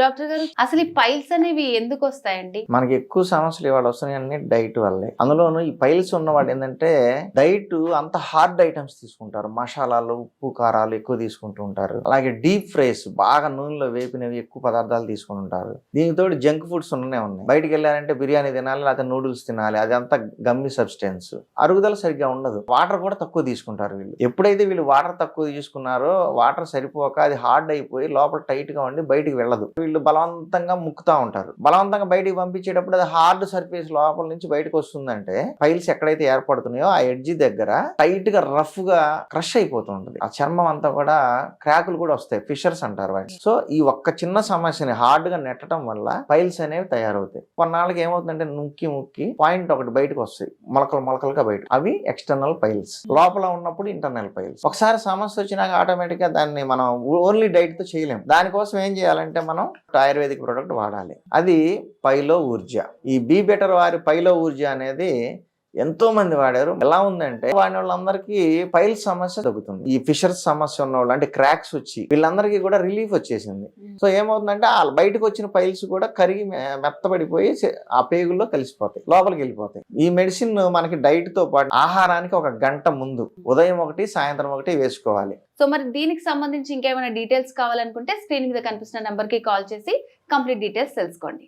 Doctor గారు అసలు ఈ పైల్స్ అనేవి ఎందుకు వస్తాయండి? మనకి ఎక్కువ సమస్యలు ఇవాళ వస్తున్నాయన్నీ డైట్ వల్లే. అందులోనూ ఈ పైల్స్ ఉన్నవాడు ఏంటంటే డైట్ అంత హార్డ్ ఐటమ్స్ తీసుకుంటారు, మసాలాలు ఉప్పు కారాలు ఎక్కువ తీసుకుంటూ ఉంటారు. అలాగే డీప్ ఫ్రైస్ బాగా నూనెలో వేపినవి ఎక్కువ పదార్థాలు తీసుకుంటుంటారు. దీనితో జంక్ ఫుడ్స్ ఉన్నాయి. బయటికి వెళ్ళారంటే బిర్యానీ తినాలి, లేకపోతే నూడిల్స్ తినాలి, అది అంతా గమ్మి సబ్స్టెన్స్. అరుగుదల సరిగ్గా ఉండదు. వాటర్ కూడా తక్కువ తీసుకుంటారు వీళ్ళు. ఎప్పుడైతే వీళ్ళు వాటర్ తక్కువ తీసుకున్నారో వాటర్ సరిపోక అది హార్డ్ అయిపోయి లోపల టైట్ గా ఉండి బయటికి వెళ్ళదు. వీళ్ళు బలవంతంగా ముక్కుతా ఉంటారు. బలవంతంగా బయటికి పంపించేటప్పుడు అది హార్డ్ సర్ఫేస్ లోపల నుంచి బయటకు వస్తుందంటే పైల్స్ ఎక్కడైతే ఏర్పడుతున్నాయో ఆ ఎడ్జి దగ్గర టైట్ గా రఫ్ గా క్రష్ అయిపోతుంటది. ఆ చర్మం అంతా కూడా క్రాకులు కూడా వస్తాయి, ఫిషర్స్ అంటారు వాటిని. సో ఈ ఒక్క చిన్న సమస్యని హార్డ్ గా నెట్టడం వల్ల పైల్స్ అనేవి తయారవుతాయి. కొన్నాళ్ళకి ఏమవుతుందంటే ముక్కి పాయింట్ ఒకటి బయటకు వస్తాయి, మొలకలుగా బయట. అవి ఎక్స్టర్నల్ పైల్స్. లోపల ఉన్నప్పుడు ఇంటర్నల్ పైల్స్. ఒకసారి సమస్య వచ్చినాక ఆటోమేటిక్ గా దాన్ని మనం ఓన్లీ డైట్ తో చేయలేం. దానికోసం ఏం చేయాలంటే మనం ఆయుర్వేదిక్ ప్రోడక్ట్ వాడాలి. అది పైలో ఊర్జా. ఈ బీ బెటర్ వారి పైలో ఊర్జా అనేది ఎంతో మంది వాడారు. ఎలా ఉందంటే వాడిన వాళ్ళందరికీ పైల్స్ సమస్య తగ్గుతుంది. ఈ ఫిషర్స్ సమస్య ఉన్న వాళ్ళు, అంటే క్రాక్స్ వచ్చి వీళ్ళందరికీ కూడా రిలీఫ్ వచ్చేసింది. సో ఏమవుతుందంటే ఆ బయటకు వచ్చిన పైల్స్ కూడా కరిగి మెత్తబడిపోయి ఆ పేగుల్లో కలిసిపోతాయి, లోపలికి వెళ్ళిపోతాయి. ఈ మెడిసిన్ మనకి డైట్ తో పాటు ఆహారానికి 1 గంట ముందు ఉదయం 1 సాయంత్రం 1 వేసుకోవాలి. సో మరి దీనికి సంబంధించి ఇంకేమైనా డీటెయిల్స్ కావాలనుకుంటే స్క్రీన్ మీద కనిపిస్తున్న నెంబర్ కి కాల్ చేసి కంప్లీట్ డీటెయిల్స్ తెలుసుకోండి.